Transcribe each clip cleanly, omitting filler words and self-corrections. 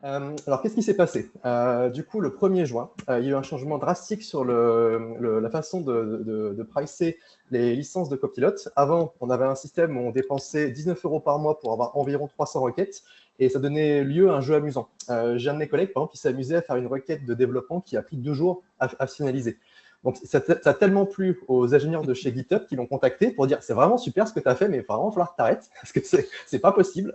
Alors, qu'est-ce qui s'est passé? Du coup, le 1er juin, il y a eu un changement drastique sur la façon de pricer les licences de Copilot. Avant, on avait un système où on dépensait 19 € par mois pour avoir environ 300 requêtes, et ça donnait lieu à un jeu amusant. J'ai un de mes collègues, par exemple, qui s'est amusé à faire une requête de développement qui a pris 2 jours à finaliser. Donc, ça a tellement plu aux ingénieurs de chez GitHub qui l'ont contacté pour dire « c'est vraiment super ce que tu as fait, mais vraiment, il va falloir que tu arrêtes, parce que c'est pas possible.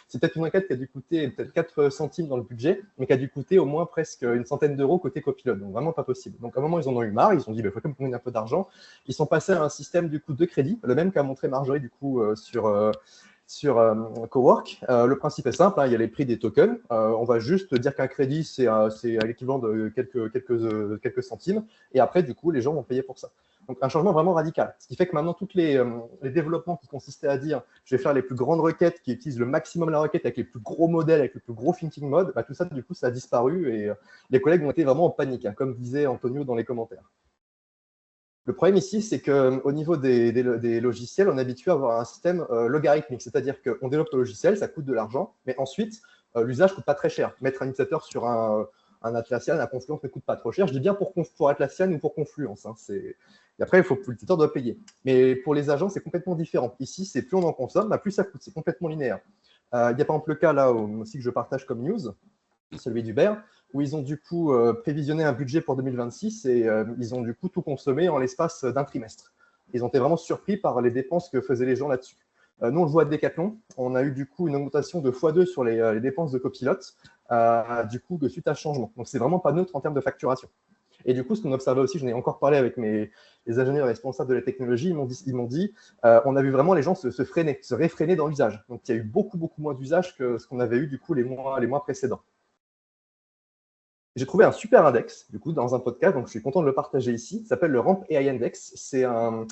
C'est peut-être une requête qui a dû coûter peut-être 4 centimes dans le budget, mais qui a dû coûter au moins presque une centaine d'euros côté Copilot. Donc, vraiment pas possible. Donc, à un moment, ils en ont eu marre. Ils se sont dit il faut quand même qu'on ait un peu d'argent. Ils sont passés à un système du coup de crédit, le même qu'a montré Marjorie du coup sur Cowork. Le principe est simple, hein, il y a les prix des tokens. On va juste dire qu'un crédit, c'est l'équivalent de quelques centimes. Et après, du coup, les gens vont payer pour ça. Donc, un changement vraiment radical. Ce qui fait que maintenant, tous les développements qui consistaient à dire je vais faire les plus grandes requêtes qui utilisent le maximum la requête avec les plus gros modèles, avec le plus gros thinking mode, bah, tout ça, du coup, ça a disparu et les collègues ont été vraiment en panique, hein, comme disait Antonio dans les commentaires. Le problème ici, c'est qu'au niveau des logiciels, on est habitué à avoir un système logarithmique, c'est-à-dire qu'on développe le logiciel, ça coûte de l'argent, mais ensuite, l'usage ne coûte pas très cher. Mettre un utilisateur sur un Atlassian, un Confluence ne coûte pas trop cher. Je dis bien pour Atlassian ou pour Confluence. Hein, et après, l'utilisateur doit payer. Mais pour les agents, c'est complètement différent. Ici, c'est plus on en consomme, bah, plus ça coûte. C'est complètement linéaire. Il y a par exemple le cas là aussi que je partage comme news, celui d'Uber, où ils ont du coup prévisionné un budget pour 2026 et ils ont du coup tout consommé en l'espace d'un trimestre. Ils ont été vraiment surpris par les dépenses que faisaient les gens là-dessus. Nous, on le voit à Decathlon, on a eu du coup une augmentation de x2 sur les dépenses de copilote, du coup, suite à ce changement. Donc, c'est vraiment pas neutre en termes de facturation. Et du coup, ce qu'on observait aussi, j'en ai encore parlé avec les ingénieurs responsables de la technologie, ils m'ont dit on a vu vraiment les gens se réfréner dans l'usage. Donc, il y a eu beaucoup moins d'usage que ce qu'on avait eu du coup les mois précédents. J'ai trouvé un super index, du coup, dans un podcast, donc je suis content de le partager ici. Ça s'appelle le Ramp AI Index. C'est un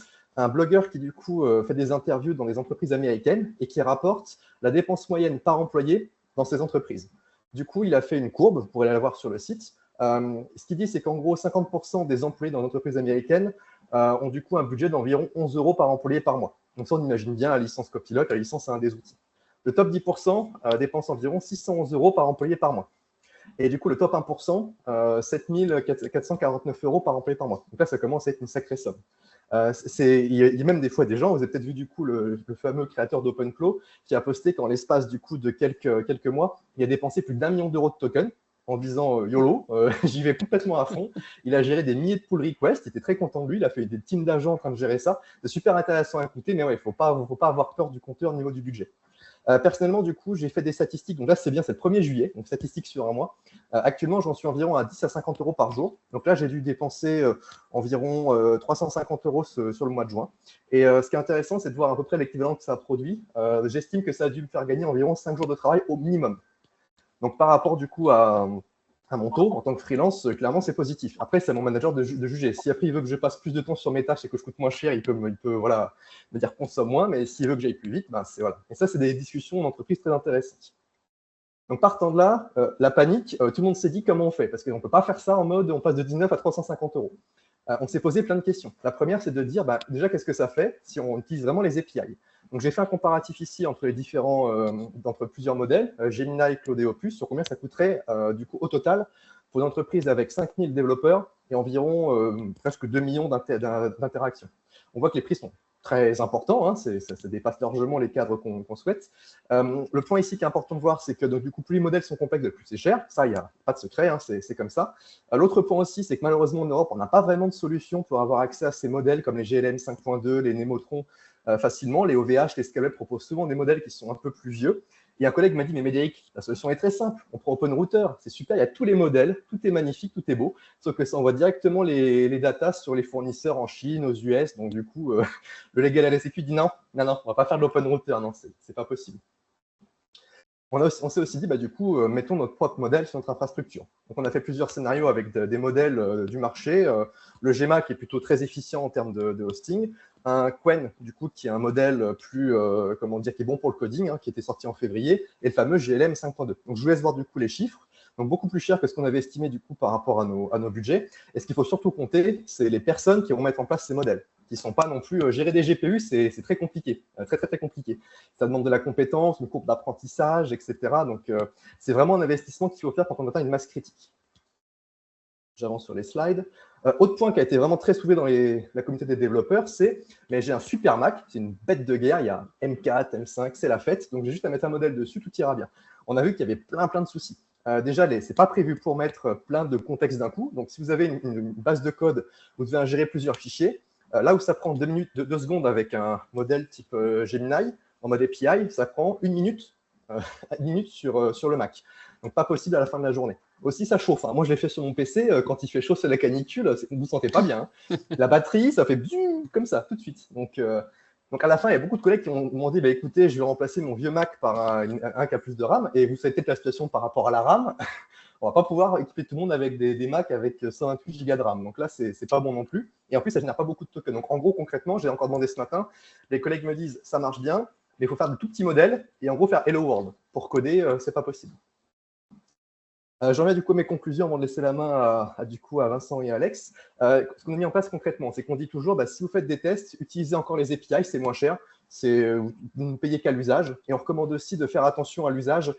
blogueur qui, du coup, fait des interviews dans des entreprises américaines et qui rapporte la dépense moyenne par employé dans ces entreprises. Du coup, il a fait une courbe, vous pourrez la voir sur le site. Ce qu'il dit, c'est qu'en gros, 50% des employés dans l'entreprise américaine ont du coup un budget d'environ 11 € par employé par mois. Donc ça, on imagine bien la licence Copilot, la licence, c'est un des outils. Le top 10% dépense environ 611 € par employé par mois. Et du coup, le top 1%, 7 449 € par employé par mois. Donc là, ça commence à être une sacrée somme. Il y a même des fois des gens, vous avez peut-être vu du coup le fameux créateur d'OpenClaw qui a posté qu'en l'espace du coup de quelques mois, il a dépensé plus d'1 million d'euros de tokens en disant YOLO, j'y vais complètement à fond. Il a géré des milliers de pull requests, il était très content de lui, il a fait des teams d'agents en train de gérer ça. C'est super intéressant à écouter, mais ouais, il ne faut pas avoir peur du compteur au niveau du budget. Personnellement, du coup, j'ai fait des statistiques. Donc là, c'est bien, c'est le 1er juillet, donc statistiques sur un mois. Actuellement, j'en suis environ à 10 à 50 € par jour. Donc là, j'ai dû dépenser environ 350 € sur le mois de juin. Et ce qui est intéressant, c'est de voir à peu près l'équivalent que ça a produit. J'estime que ça a dû me faire gagner environ 5 jours de travail au minimum. Donc par rapport, du coup, à mon taux en tant que freelance, clairement, c'est positif. Après, c'est à mon manager de juger. Si après, il veut que je passe plus de temps sur mes tâches et que je coûte moins cher, il peut voilà, me dire consomme moins, mais s'il veut que j'aille plus vite, ben, c'est voilà. Et ça, c'est des discussions d'entreprise très intéressantes. Donc, partant de là, la panique, tout le monde s'est dit comment on fait, parce qu'on ne peut pas faire ça en mode on passe de 19 à 350 €. On s'est posé plein de questions. La première, c'est de dire déjà, qu'est-ce que ça fait si on utilise vraiment les API? Donc, j'ai fait un comparatif ici entre les différents, entre plusieurs modèles, Gemini, Claude et Opus, sur combien ça coûterait du coup au total pour une entreprise avec 5000 développeurs et environ presque 2 millions d'interactions. On voit que les prix sont très importants, hein, ça dépasse largement les cadres qu'on souhaite. Le point ici qui est important de voir, c'est que donc, du coup, plus les modèles sont complexes, plus c'est cher. Ça, il n'y a pas de secret, hein, c'est comme ça. L'autre point aussi, c'est que malheureusement, en Europe, on n'a pas vraiment de solution pour avoir accès à ces modèles comme les GLM 5.2, les Nemotron facilement. Les OVH, les Scalweb proposent souvent des modèles qui sont un peu plus vieux. Et un collègue m'a dit, mais Médéric, la solution est très simple. On prend OpenRouter, c'est super, il y a tous les modèles, tout est magnifique, tout est beau, sauf que ça envoie directement les datas sur les fournisseurs en Chine, aux US. Donc du coup, le légal à la Sécu dit non, on ne va pas faire de l'OpenRouter, non, c'est pas possible. On s'est aussi dit, du coup, mettons notre propre modèle sur notre infrastructure. Donc, on a fait plusieurs scénarios avec des modèles du marché. Le GEMA, qui est plutôt très efficient en termes de hosting. Un Qwen, du coup, qui est un modèle plus, comment dire, qui est bon pour le coding, hein, qui était sorti en février. Et le fameux GLM 5.2. Donc, je vous laisse voir, du coup, les chiffres. Donc, beaucoup plus cher que ce qu'on avait estimé, du coup, par rapport à nos budgets. Et ce qu'il faut surtout compter, c'est les personnes qui vont mettre en place ces modèles. qui ne sont pas non plus… gérer des GPU, c'est très compliqué, très compliqué. Ça demande de la compétence, une courbe d'apprentissage, etc. Donc, c'est vraiment un investissement qu'il faut faire quand on atteint une masse critique. J'avance sur les slides. Autre point qui a été vraiment très soulevé dans la communauté des développeurs, c'est mais j'ai un super Mac, c'est une bête de guerre, il y a M4, M5, c'est la fête, donc j'ai juste à mettre un modèle dessus, tout ira bien. On a vu qu'il y avait plein de soucis. Déjà, ce n'est pas prévu pour mettre plein de contextes d'un coup. Donc, si vous avez une base de code, vous devez ingérer plusieurs fichiers. Là où ça prend 2 secondes avec un modèle type Gemini, en mode API, ça prend 1 minute, sur le Mac. Donc, pas possible à la fin de la journée. Aussi, ça chauffe. Moi, je l'ai fait sur mon PC. Quand il fait chaud, c'est la canicule. Vous ne vous sentez pas bien. La batterie, ça fait comme ça, tout de suite. Donc, à la fin, il y a beaucoup de collègues qui m'ont dit écoutez, je vais remplacer mon vieux Mac par un qui a plus de RAM. Et vous savez peut-être la situation par rapport à la RAM. On ne va pas pouvoir équiper tout le monde avec des Macs avec 128 Go de RAM. Donc là, ce n'est pas bon non plus. Et en plus, ça ne génère pas beaucoup de tokens. Donc en gros, concrètement, j'ai encore demandé ce matin, les collègues me disent ça marche bien, mais il faut faire de tout petits modèles et en gros faire Hello World. Pour coder, ce n'est pas possible. J'en viens du coup à mes conclusions avant de laisser la main à Vincent et à Alex. Ce qu'on a mis en place concrètement, c'est qu'on dit toujours, si vous faites des tests, utilisez encore les API, c'est moins cher. Vous ne payez qu'à l'usage. Et on recommande aussi de faire attention à l'usage.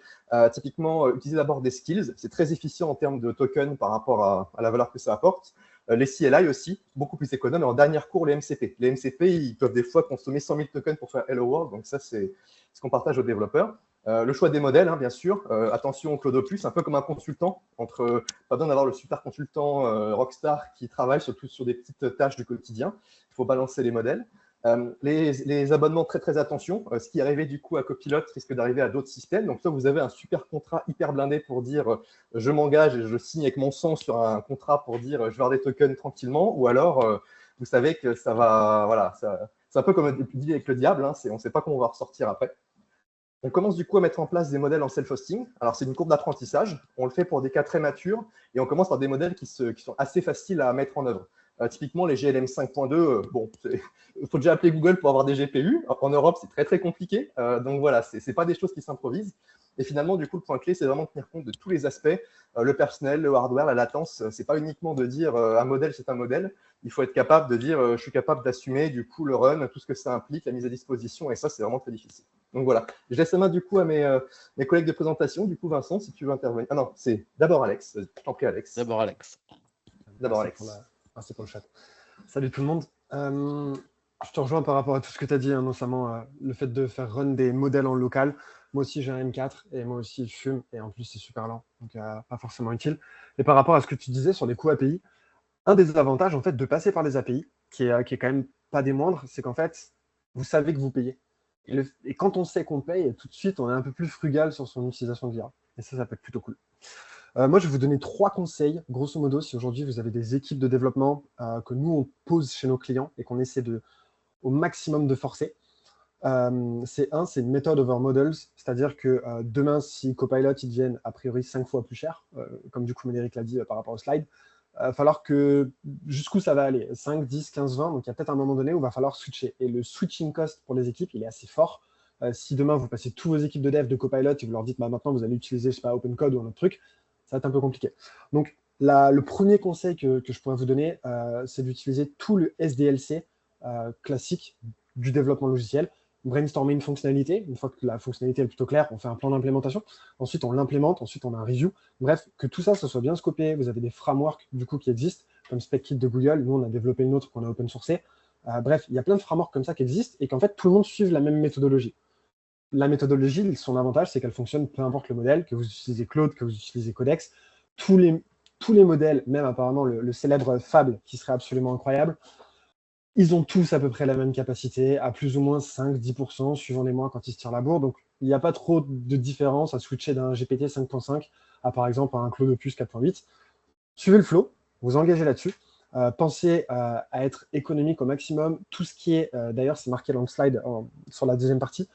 Typiquement, utiliser d'abord des skills. C'est très efficient en termes de tokens par rapport à la valeur que ça apporte. Les CLI aussi, beaucoup plus économes. Et en dernière cours, les MCP. Les MCP, ils peuvent des fois consommer 100 000 tokens pour faire Hello World. Donc ça, c'est ce qu'on partage aux développeurs. Le choix des modèles, bien sûr. Attention au Cloud Opus, un peu comme un consultant. Pas besoin d'avoir le super consultant rockstar qui travaille surtout sur des petites tâches du quotidien. Il faut balancer les modèles. Les abonnements, très attention. Ce qui est arrivé du coup à Copilot risque d'arriver à d'autres systèmes. Donc, soit vous avez un super contrat hyper blindé pour dire je m'engage et je signe avec mon sang sur un contrat pour dire je vais avoir des tokens tranquillement, ou alors vous savez que ça va. Voilà, c'est un peu comme dit avec le diable, on ne sait pas comment on va ressortir après. On commence du coup à mettre en place des modèles en self-hosting. Alors, c'est une courbe d'apprentissage. On le fait pour des cas très matures et on commence par des modèles qui sont assez faciles à mettre en œuvre. Typiquement, les GLM 5.2, il faut déjà appeler Google pour avoir des GPU. En Europe, c'est très compliqué. Donc voilà, ce n'est pas des choses qui s'improvisent. Et finalement, du coup, le point clé, c'est vraiment de tenir compte de tous les aspects, le personnel, le hardware, la latence. Ce n'est pas uniquement de dire un modèle, c'est un modèle. Il faut être capable de dire je suis capable d'assumer du coup le run, tout ce que ça implique, la mise à disposition. Et ça, c'est vraiment très difficile. Donc voilà, je laisse la main du coup à mes collègues de présentation. Du coup, Vincent, si tu veux intervenir. Ah non, c'est d'abord Alex. Je t'en prie, Alex. D'abord Alex. Merci pour le chat. Salut tout le monde. Je te rejoins par rapport à tout ce que tu as dit, notamment le fait de faire run des modèles en local. Moi aussi, j'ai un M4 et moi aussi, je fume et en plus, c'est super lent, donc pas forcément utile. Et par rapport à ce que tu disais sur les coûts API, un des avantages en fait de passer par les API, qui est quand même pas des moindres, c'est qu'en fait, vous savez que vous payez. Et quand on sait qu'on paye, tout de suite, on est un peu plus frugal sur son utilisation de l'IA. Et ça peut être plutôt cool. Moi, je vais vous donner 3 conseils, grosso modo, si aujourd'hui vous avez des équipes de développement que nous, on pose chez nos clients et qu'on essaie au maximum de forcer. C'est une méthode over models, c'est-à-dire que demain, si Copilot, ils deviennent a priori 5 fois plus cher, comme du coup Médéric l'a dit par rapport au slide, il va falloir que jusqu'où ça va aller, 5, 10, 15, 20, donc il y a peut-être un moment donné où il va falloir switcher. Et le switching cost pour les équipes, il est assez fort. Si demain, vous passez tous vos équipes de dev de Copilot et vous leur dites maintenant, vous allez utiliser, je sais pas, OpenCode ou un autre truc, ça va être un peu compliqué. Donc, le premier conseil que je pourrais vous donner, c'est d'utiliser tout le SDLC classique du développement logiciel. Brainstormer une fonctionnalité. Une fois que la fonctionnalité est plutôt claire, on fait un plan d'implémentation. Ensuite, on l'implémente. Ensuite, on a un review. Bref, que tout ça, ça soit bien scopé. Vous avez des frameworks du coup qui existent, comme SpecKit de Google. Nous, on a développé une autre qu'on a open sourcé. Bref, il y a plein de frameworks comme ça qui existent et qu'en fait, tout le monde suive la même méthodologie. La méthodologie, son avantage, c'est qu'elle fonctionne peu importe le modèle, que vous utilisez Claude, que vous utilisez Codex. Tous les modèles, même apparemment le célèbre Fable, qui serait absolument incroyable, ils ont tous à peu près la même capacité, à plus ou moins 5-10%, suivant les mois quand ils se tirent la bourre. Donc, il n'y a pas trop de différence à switcher d'un GPT 5.5 à, par exemple, un Claude Opus 4.8. Suivez le flow, vous engagez là-dessus. Pensez à être économique au maximum. Tout ce qui est, d'ailleurs, c'est marqué dans le slide sur la deuxième partie,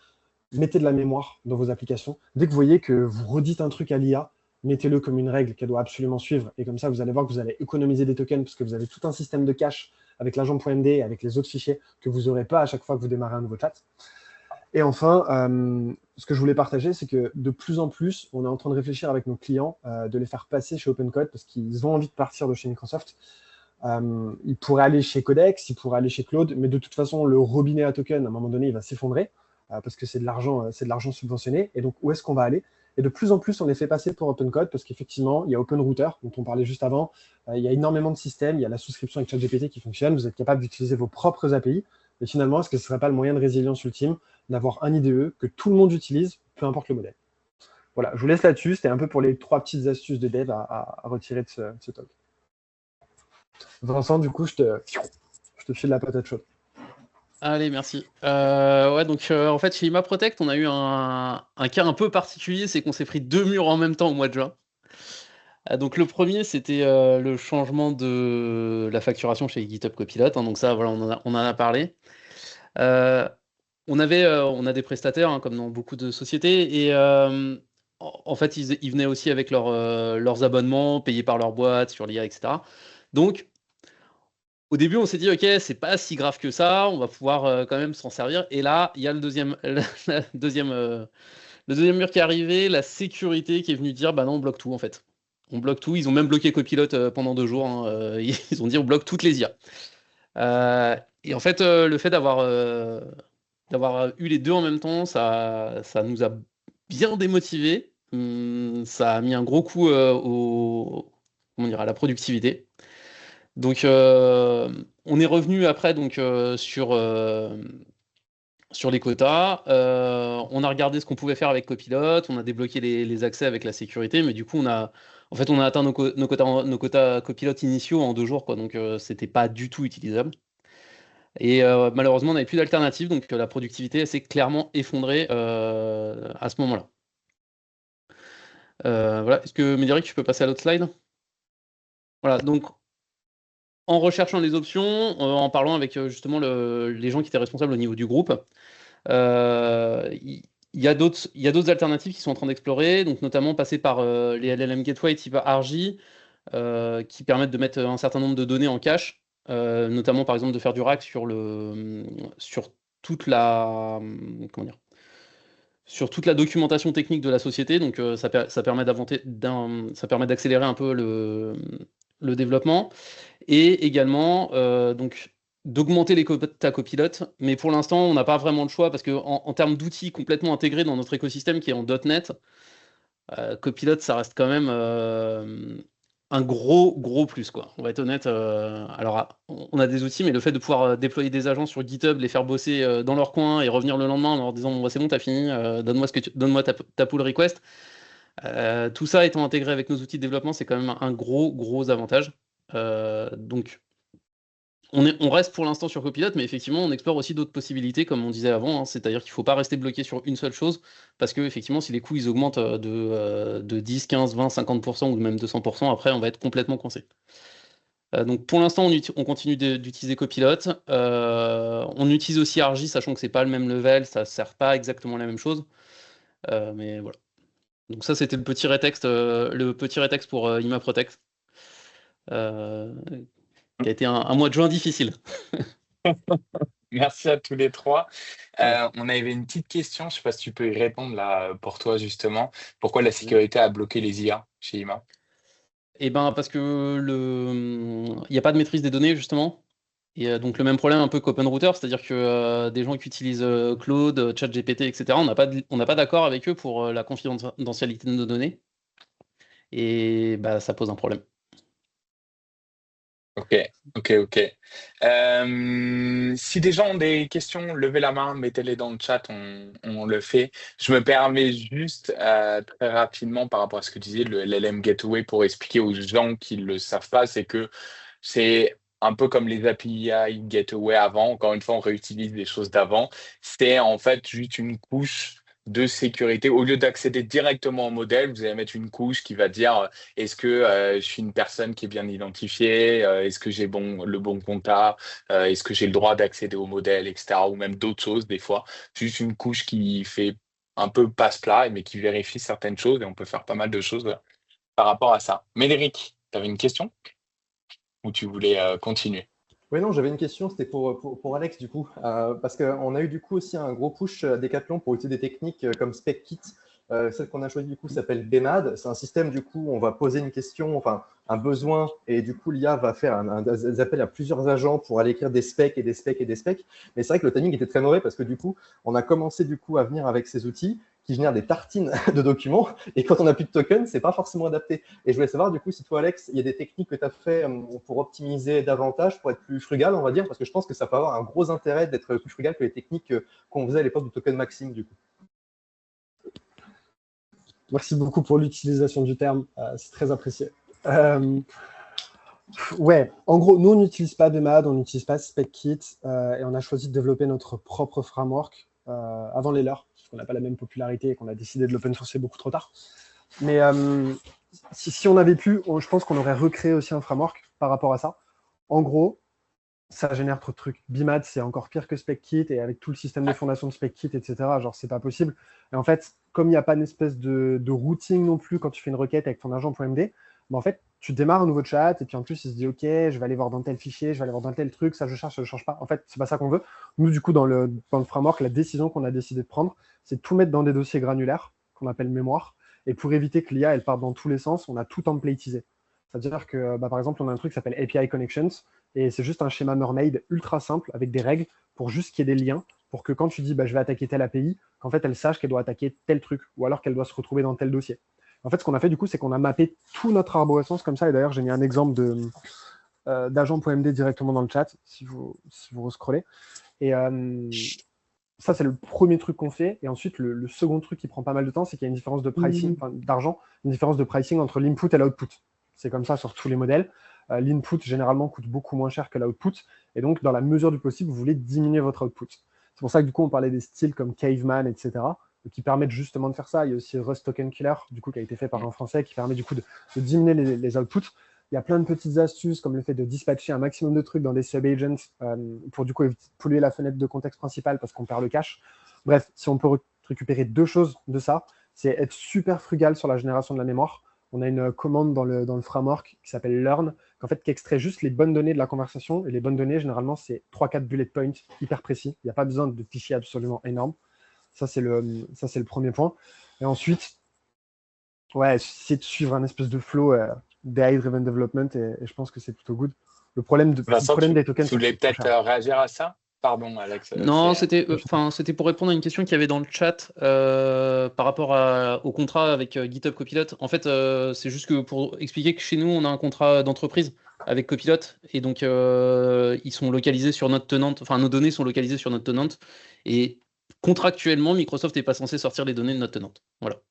mettez de la mémoire dans vos applications. Dès que vous voyez que vous redites un truc à l'IA, mettez-le comme une règle qu'elle doit absolument suivre. Et comme ça, vous allez voir que vous allez économiser des tokens parce que vous avez tout un système de cache avec l'agent.md et avec les autres fichiers que vous n'aurez pas à chaque fois que vous démarrez un nouveau chat. Et enfin, ce que je voulais partager, c'est que de plus en plus, on est en train de réfléchir avec nos clients de les faire passer chez OpenCode parce qu'ils ont envie de partir de chez Microsoft. Il pourrait aller chez Codex, il pourrait aller chez Claude, mais de toute façon, le robinet à token, à un moment donné, il va s'effondrer parce que c'est de l'argent subventionné. Et donc, où est-ce qu'on va aller? Et de plus en plus, on les fait passer pour Open Code parce qu'effectivement, il y a OpenRouter, dont on parlait juste avant. Il y a énormément de systèmes. Il y a la souscription avec ChatGPT qui fonctionne. Vous êtes capable d'utiliser vos propres API. Mais finalement, est-ce que ce ne serait pas le moyen de résilience ultime d'avoir un IDE que tout le monde utilise, peu importe le modèle? Voilà, je vous laisse là-dessus. C'était un peu pour les 3 petites astuces de dev à retirer de ce talk. Vincent, du coup, je te file la patate chaude. Allez, merci. Ouais, donc en fait, chez IMA Protect, on a eu un cas un peu particulier, c'est qu'on s'est pris 2 murs en même temps au mois de juin. Donc le premier, c'était le changement de la facturation chez GitHub Copilot. Donc ça, voilà, on en a parlé. On a des prestataires, hein, comme dans beaucoup de sociétés, et en fait, ils venaient aussi avec leurs abonnements payés par leur boîte sur l'IA, etc. Donc, au début, on s'est dit, OK, c'est pas si grave que ça, on va pouvoir quand même s'en servir. Et là, il y a le deuxième mur qui est arrivé, la sécurité qui est venue dire, bah non, on bloque tout en fait. On bloque tout. Ils ont même bloqué Copilot pendant 2 jours. Hein. Ils ont dit, on bloque toutes les IA. Et en fait, le fait d'avoir eu les deux en même temps, ça nous a bien démotivés. Ça a mis un gros coup à la productivité. Donc, on est revenu après sur les quotas. On a regardé ce qu'on pouvait faire avec Copilot. On a débloqué les accès avec la sécurité, mais du coup, on a atteint nos quotas Copilot initiaux en 2 jours, quoi. Donc, c'était pas du tout utilisable. Et malheureusement, on n'avait plus d'alternative, donc la productivité s'est clairement effondrée à ce moment-là. Voilà. Est-ce que Médéric, tu peux passer à l'autre slide? Voilà, donc en recherchant les options, en parlant avec justement les gens qui étaient responsables au niveau du groupe, il y a d'autres alternatives qui sont en train d'explorer, donc notamment passer par les LLM Gateway type Argy, qui permettent de mettre un certain nombre de données en cache, notamment par exemple de faire du RAG sur toute la documentation technique de la société. Donc ça permet d'accélérer un peu le développement et également donc d'augmenter les quotas copilotes. Mais pour l'instant, on n'a pas vraiment le choix parce que en termes d'outils complètement intégrés dans notre écosystème qui est en .NET, Copilot, ça reste quand même un gros plus, quoi. On va être honnête. Alors, on a des outils, mais le fait de pouvoir déployer des agents sur GitHub, les faire bosser dans leur coin et revenir le lendemain en leur disant bon, c'est bon, t'as fini, donne-moi ta pull request. Tout ça étant intégré avec nos outils de développement, c'est quand même un gros avantage. Donc, on reste pour l'instant sur Copilot, mais effectivement, on explore aussi d'autres possibilités, comme on disait avant. Hein, c'est-à-dire qu'il ne faut pas rester bloqué sur une seule chose, parce que effectivement, si les coûts ils augmentent de 10, 15, 20, 50% ou même 200%, après, on va être complètement coincé. Donc pour l'instant, on continue d'utiliser Copilot. On utilise aussi Argy, sachant que c'est pas le même level, ça ne sert pas exactement la même chose. Mais voilà. Donc ça, c'était le petit rétexte pour IMA Protect, qui a été un mois de juin difficile. Merci à tous les trois. On avait une petite question, je ne sais pas si tu peux y répondre là pour toi justement. Pourquoi la sécurité a bloqué les IA chez IMA? Eh ben parce que il n'y a pas de maîtrise des données justement. Et donc le même problème un peu qu'OpenRouter, c'est-à-dire que des gens qui utilisent Claude, ChatGPT, etc., on n'a pas d'accord avec eux pour la confidentialité de nos données. Et bah, ça pose un problème. Ok. Si des gens ont des questions, levez la main, mettez-les dans le chat, on le fait. Je me permets juste très rapidement par rapport à ce que tu disais, le LLM Gateway, pour expliquer aux gens qui ne le savent pas, c'est que c'est un peu comme les API Gateway avant. Encore une fois, on réutilise des choses d'avant. C'est en fait juste une couche de sécurité. Au lieu d'accéder directement au modèle, vous allez mettre une couche qui va dire est-ce que je suis une personne qui est bien identifiée, est-ce que j'ai le bon compta, est-ce que j'ai le droit d'accéder au modèle, etc. Ou même d'autres choses des fois. Juste une couche qui fait un peu passe-plat, mais qui vérifie certaines choses et on peut faire pas mal de choses par rapport à ça. Médéric, tu avais une question ou tu voulais continuer? Oui, non, j'avais une question, c'était pour Alex du coup, parce qu'on a eu du coup aussi un gros push Decathlon pour utiliser des techniques comme SpecKit Celle qu'on a choisie, du coup, s'appelle BEMAD. C'est un système, du coup, on va poser une question, enfin, un besoin, et du coup, l'IA va faire des appels à plusieurs agents pour aller écrire des specs et des specs et des specs. Mais c'est vrai que le timing était très mauvais parce que, du coup, on a commencé, du coup, à venir avec ces outils qui génèrent des tartines de documents. Et quand on n'a plus de tokens, c'est pas forcément adapté. Et je voulais savoir, du coup, si toi, Alex, il y a des techniques que tu as fait pour optimiser davantage, pour être plus frugal, on va dire, parce que je pense que ça peut avoir un gros intérêt d'être plus frugal que les techniques qu'on faisait à l'époque du token maxing, du coup. Merci beaucoup pour l'utilisation du terme, c'est très apprécié. Ouais, en gros, nous, on n'utilise pas BEMAD, on n'utilise pas SpecKit, et on a choisi de développer notre propre framework avant les leurs, parce qu'on n'a pas la même popularité et qu'on a décidé de l'open sourcer beaucoup trop tard. Mais si on avait pu, je pense qu'on aurait recréé aussi un framework par rapport à ça. En gros, ça génère trop de trucs. BIMAD, c'est encore pire que SpecKit, et avec tout le système de fondation de SpecKit, etc., genre, c'est pas possible. Et en fait, comme il n'y a pas une espèce de routing non plus quand tu fais une requête avec ton agent.md, bah en fait, tu démarres un nouveau chat, et puis en plus, il se dit, OK, je vais aller voir dans tel fichier, je vais aller voir dans tel truc, ça je cherche, ça je change pas. En fait, c'est pas ça qu'on veut. Nous, du coup, dans le framework, la décision qu'on a décidé de prendre, c'est de tout mettre dans des dossiers granulaires, qu'on appelle mémoire, et pour éviter que l'IA, elle parte dans tous les sens, on a tout templatisé. C'est-à-dire que, par exemple, on a un truc qui s'appelle API Connections, et c'est juste un schéma Mermaid ultra simple avec des règles pour juste qu'il y ait des liens, pour que quand tu dis je vais attaquer telle API, qu'en fait elle sache qu'elle doit attaquer tel truc, ou alors qu'elle doit se retrouver dans tel dossier. En fait, ce qu'on a fait du coup, c'est qu'on a mappé tout notre arborescence comme ça, et d'ailleurs j'ai mis un exemple d'agent.md directement dans le chat, si vous rescrollez. Et ça, c'est le premier truc qu'on fait. Et ensuite, le second truc qui prend pas mal de temps, c'est qu'il y a une différence de pricing, d'argent, une différence de pricing entre l'input et l'output. C'est comme ça sur tous les modèles. L'input, généralement, coûte beaucoup moins cher que l'output. Et donc, dans la mesure du possible, vous voulez diminuer votre output. C'est pour ça que, du coup, on parlait des styles comme Caveman, etc., qui permettent justement de faire ça. Il y a aussi Rust Token Killer, du coup, qui a été fait par un Français, qui permet, du coup, de diminuer les outputs. Il y a plein de petites astuces, comme le fait de dispatcher un maximum de trucs dans des sub-agents pour, du coup, éviter de polluer la fenêtre de contexte principale parce qu'on perd le cache. Bref, si on peut récupérer deux choses de ça, c'est être super frugal sur la génération de la mémoire. On a une commande dans le framework qui s'appelle learn, qui extrait juste les bonnes données de la conversation. Et les bonnes données, généralement, c'est 3-4 bullet points hyper précis. Il n'y a pas besoin de fichiers absolument énormes. Ça, c'est le premier point. Et ensuite, ouais, essayer de suivre un espèce de flow d'AI-driven development, et je pense que c'est plutôt good. Le problème des tokens... Tu voulais peut-être réagir à ça? Pardon, Alex. Non, c'était pour répondre à une question qu'il y avait dans le chat par rapport au contrat avec GitHub Copilot. En fait, c'est juste que pour expliquer que chez nous, on a un contrat d'entreprise avec Copilot, et donc ils sont localisés sur notre tenante, enfin nos données sont localisées sur notre tenante, et contractuellement, Microsoft n'est pas censé sortir les données de notre tenante. Voilà.